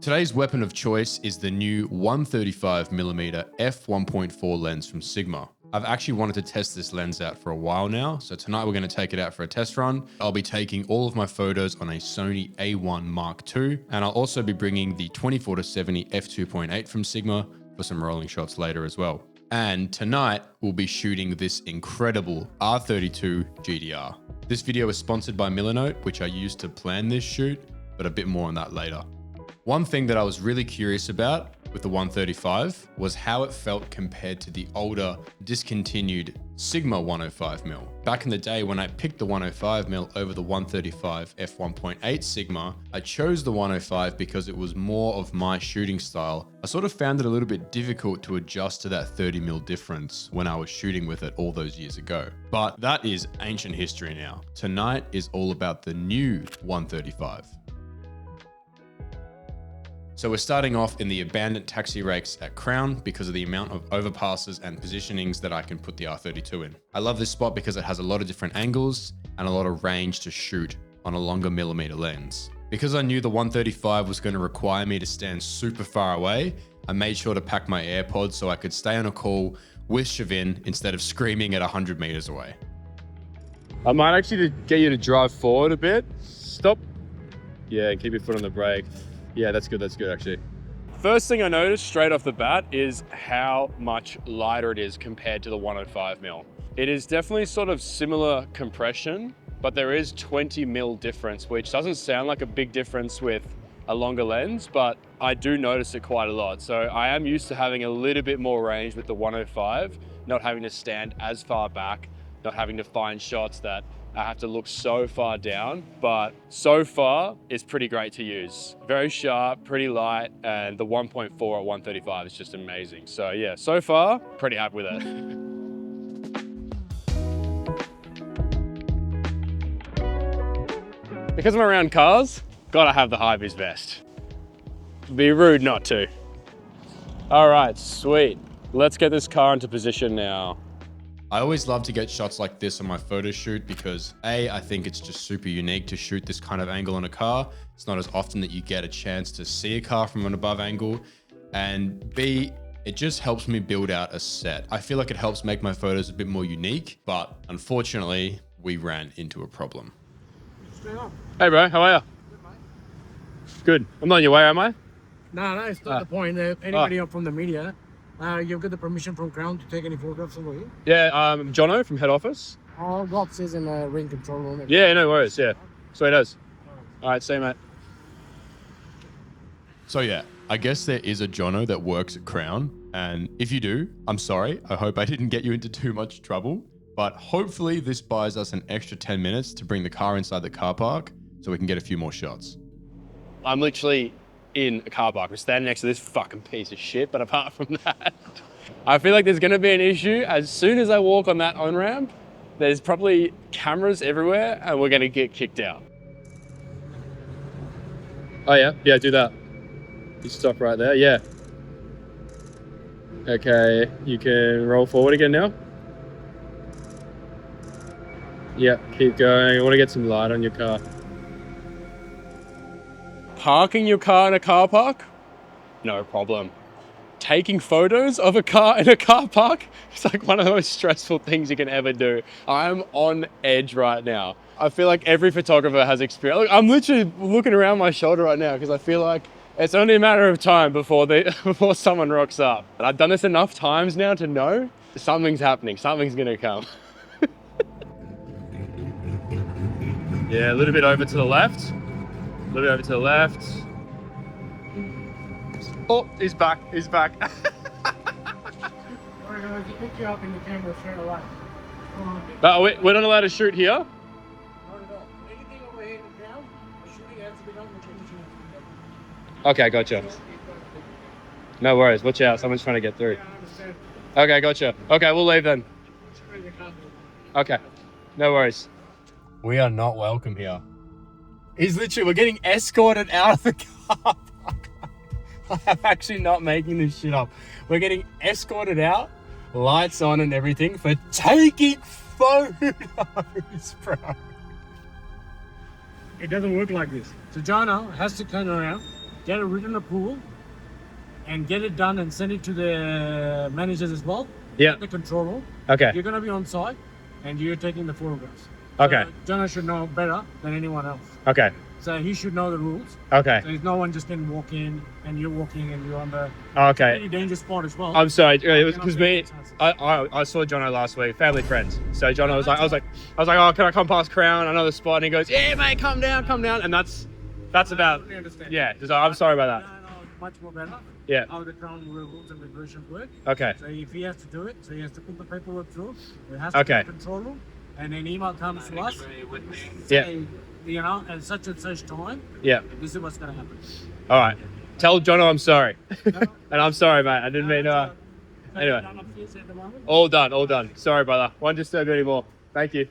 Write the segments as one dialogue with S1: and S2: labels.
S1: Today's weapon of choice is the new 135mm f1.4 lens from Sigma. I've actually wanted to test this lens out for a while now, so tonight we're going to take it out for a test run. I'll be taking all of my photos on a Sony A1 Mark II, and I'll also be bringing the 24-70 f2.8 from Sigma for some rolling shots later as well. And tonight we'll be shooting this incredible R32 GDR. This video is sponsored by Milanote, which I used to plan this shoot, but a bit more on that later. One thing that I was really curious about with the 135 was how it felt compared to the older, discontinued Sigma 105mm. Back in the day when I picked the 105mm over the 135 f1.8 Sigma, I chose the 105 because it was more of my shooting style. I sort of found it a little bit difficult to adjust to that 30mm difference when I was shooting with it all those years ago. But that is ancient history now. Tonight is all about the new 135. So we're starting off in the abandoned taxi rakes at Crown because of the amount of overpasses and positionings that I can put the R32 in. I love this spot because it has a lot of different angles and a lot of range to shoot on a longer millimeter lens. Because I knew the 135 was going to require me to stand super far away, I made sure to pack my AirPods so I could stay on a call with Shavin instead of screaming at 100 meters away.
S2: I might actually get you to drive forward a bit. Stop. Yeah, and keep your foot on the brake. Yeah, that's good actually. First thing I noticed straight off the bat is how much lighter it is compared to the 105mm. It is definitely sort of similar compression, but there is 20mm difference, which doesn't sound like a big difference with a longer lens, but I do notice it quite a lot. So I am used to having a little bit more range with the 105, not having to stand as far back, not having to find shots that I have to look so far down, but so far it's pretty great to use. Very sharp, pretty light, and the 1.4 at 135 is just amazing. So yeah, so far, pretty happy with it. Because I'm around cars, gotta have the high-vis vest. Be rude not to. All right, sweet. Let's get this car into position now.
S1: I always love to get shots like this on my photo shoot because A, I think it's just super unique to shoot this kind of angle on a car. It's not as often that you get a chance to see a car from an above angle. And B, it just helps me build out a set. I feel like it helps make my photos a bit more unique, but unfortunately, we ran into a problem.
S2: Hey bro, how are you?
S3: Good, mate.
S2: Good. I'm not on your way, am I?
S3: No, it's not the point. Anybody up from the media, you've got the permission from Crown to take any photographs over here?
S2: Yeah, Jono from head office.
S3: All Box is in a ring control room.
S2: Yeah, no worries, yeah. Sweet as. All right, see you, mate.
S1: So yeah, I guess there is a Jono that works at Crown. And if you do, I'm sorry. I hope I didn't get you into too much trouble. But hopefully this buys us an extra 10 minutes to bring the car inside the car park so we can get a few more shots.
S2: I'm literally in a car park. We're standing next to this fucking piece of shit, but apart from that, I feel like there's gonna be an issue. As soon as I walk on that on-ramp, there's probably cameras everywhere and we're gonna get kicked out. Oh yeah, do that. You stop right there, yeah. Okay, you can roll forward again now. Yeah, keep going. I wanna get some light on your car. Parking your car in a car park? No problem. Taking photos of a car in a car park? It's like one of the most stressful things you can ever do. I'm on edge right now. I feel like every photographer has experience. Look, I'm literally looking around my shoulder right now because I feel like it's only a matter of time before someone rocks up. And I've done this enough times now to know something's happening, something's gonna come. Yeah, a little bit over to the left. A little bit over to the left. Oh, he's back.
S3: We're going to pick you up in the camera straight away.
S2: But we're not allowed to shoot here?
S3: Not at all. Anything over here in the ground, the shooting has to be done with permission.
S2: Okay, gotcha. No worries. Watch out. Someone's trying to get through.
S3: Yeah, I understand.
S2: Okay, gotcha. Okay, we'll leave then. Okay, no worries. We are not welcome here. He's literally, we're getting escorted out of the car park. I'm actually not making this shit up. We're getting escorted out, lights on and everything, for taking photos, bro.
S3: It doesn't work like this. So Jono has to turn around get a written approval, and get it done and send it to the managers as well.
S2: Yeah.
S3: The control room.
S2: Okay.
S3: You're gonna be on site, and you're taking the photographs.
S2: Okay.
S3: So Jono should know better than anyone else.
S2: Okay.
S3: So he should know the rules.
S2: Okay.
S3: So there's no one just can walk in and you're walking and you're on the
S2: Okay.
S3: pretty dangerous spot as well.
S2: I'm sorry. It was because
S3: Cannot
S2: me. I saw Jono last week, family friends. So Jono was like, I was like, oh, can I come past Crown? I know the spot, and he goes, yeah, mate, come down, and that's about.
S3: totally understand.
S2: Yeah. So I'm sorry about that.
S3: No, much more better.
S2: Yeah.
S3: How the crown rules and regulations work.
S2: Okay.
S3: So if he has to do it, so he has to put the paperwork through. It has to
S2: Okay.
S3: go to the control room, and then email comes to us.
S2: Yeah.
S3: Say, you know, at such and such time,
S2: Yeah.
S3: this is what's gonna happen.
S2: All right. Tell Jono I'm sorry,
S3: No,
S2: and I'm sorry, mate. I didn't mean to. Anyway.
S3: None of this at the moment.
S2: All done. Sorry, brother. Won't disturb you anymore. Thank you.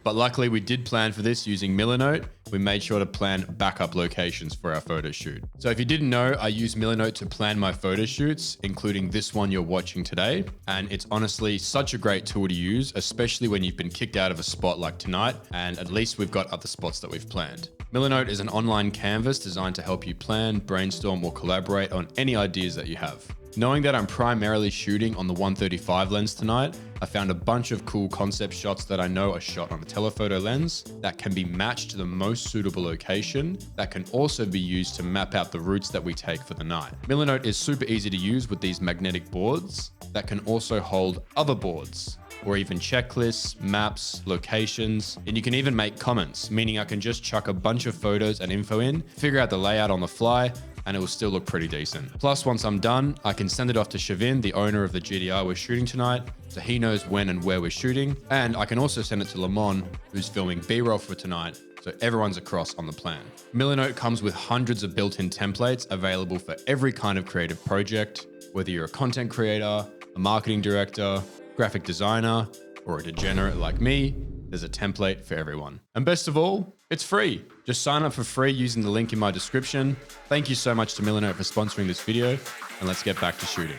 S1: But luckily we did plan for this using Milanote. We made sure to plan backup locations for our photo shoot. So if you didn't know, I use Milanote to plan my photo shoots, including this one you're watching today. And it's honestly such a great tool to use, especially when you've been kicked out of a spot like tonight, and at least we've got other spots that we've planned. Milanote is an online canvas designed to help you plan, brainstorm, or collaborate on any ideas that you have. Knowing that I'm primarily shooting on the 135 lens tonight, I found a bunch of cool concept shots that I know are shot on a telephoto lens that can be matched to the most suitable location that can also be used to map out the routes that we take for the night. Milanote is super easy to use with these magnetic boards that can also hold other boards, or even checklists, maps, locations, and you can even make comments, meaning I can just chuck a bunch of photos and info in, figure out the layout on the fly, and it will still look pretty decent. Plus, once I'm done, I can send it off to Shavin, the owner of the GDR we're shooting tonight, so he knows when and where we're shooting. And I can also send it to Lamont, who's filming B-roll for tonight, so everyone's across on the plan. Milanote comes with hundreds of built-in templates available for every kind of creative project, whether you're a content creator, a marketing director, graphic designer, or a degenerate like me, there's a template for everyone. And best of all, it's free. Just sign up for free using the link in my description. Thank you so much to Milanote for sponsoring this video, and let's get back to shooting.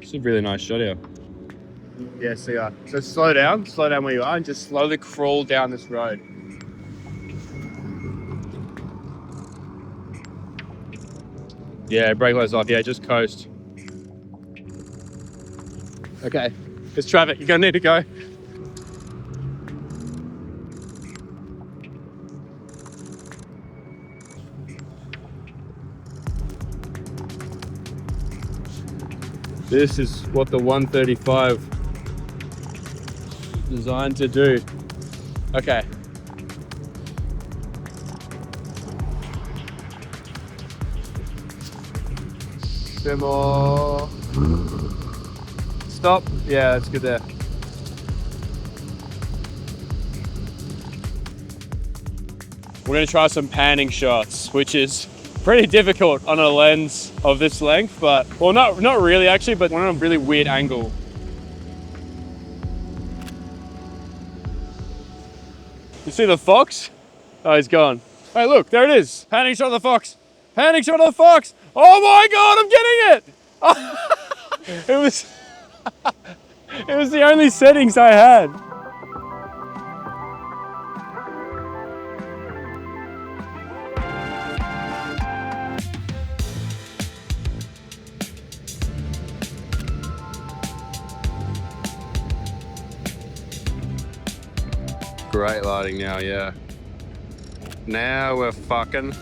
S2: It's a really nice shot here. Yeah, so slow down where you are, and just slowly crawl down this road. Yeah, brake lights off. Yeah, just coast. Okay, there's traffic. You're gonna need to go. This is what the 135 designed to do. Okay. Bit more. Stop. Yeah, that's good there. We're gonna try some panning shots, which is pretty difficult on a lens of this length, but, well, not really actually, but we're on a really weird angle. You see the fox? Oh, he's gone. Hey, look, there it is. Panning shot of the fox. Panning shot of the fox. Oh my God, I'm getting it. Oh, it was the only settings I had. Great lighting now, yeah. Now we're fucking.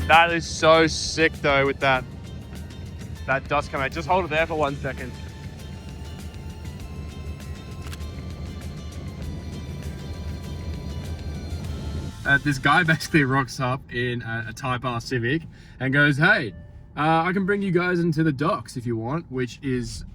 S2: That is so sick though with that that dust come out. Just hold it there for 1 second. This guy basically rocks up in a Type R Civic and goes, hey, I can bring you guys into the docks if you want, which is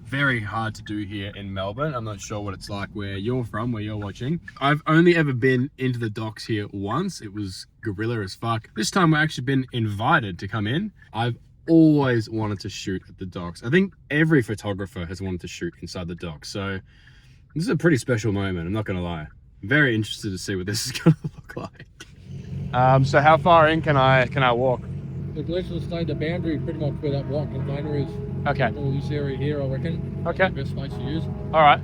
S2: very hard to do here in Melbourne. I'm not sure what it's like where you're from, where you're watching. I've only ever been into the docks here once. It was guerrilla as fuck. This time we've actually been invited to come in. I've always wanted to shoot at the docks. I think every photographer has wanted to shoot inside the docks. So this is a pretty special moment, I'm not gonna lie. I'm very interested to see what this is gonna look like. So how far in can I walk?
S3: Let's just stay the boundary pretty much where that white container is.
S2: Okay.
S3: All this area here, I reckon.
S2: Okay.
S3: Best place to use.
S2: All right.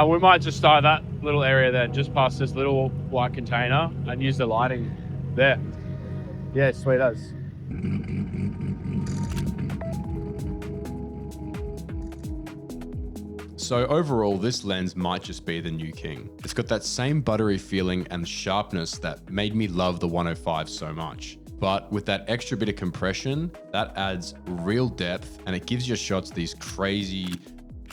S2: We might just start that little area there, just past this little white container, and use the lighting there. Yeah, sweet as.
S1: So overall, this lens might just be the new king. It's got that same buttery feeling and sharpness that made me love the 105 so much. But with that extra bit of compression, that adds real depth and it gives your shots these crazy,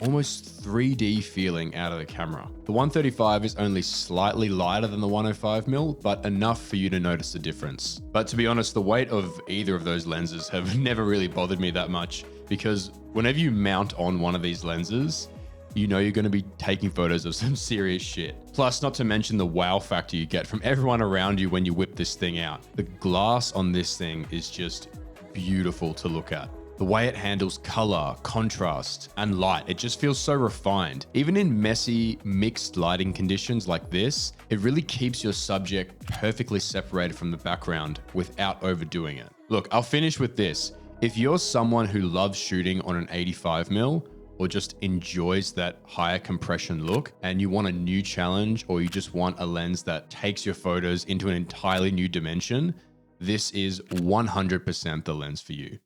S1: almost 3D feeling out of the camera. The 135 is only slightly lighter than the 105mm, but enough for you to notice the difference. But to be honest, the weight of either of those lenses have never really bothered me that much, because whenever you mount on one of these lenses, you know you're going to be taking photos of some serious shit. Plus, not to mention the wow factor you get from everyone around you when you whip this thing out. The glass on this thing is just beautiful to look at. The way it handles color, contrast, and light, it just feels so refined. Even in messy, mixed lighting conditions like this, it really keeps your subject perfectly separated from the background without overdoing it. Look, I'll finish with this. If you're someone who loves shooting on an 85mm, or just enjoys that higher compression look, and you want a new challenge, or you just want a lens that takes your photos into an entirely new dimension, this is 100% the lens for you.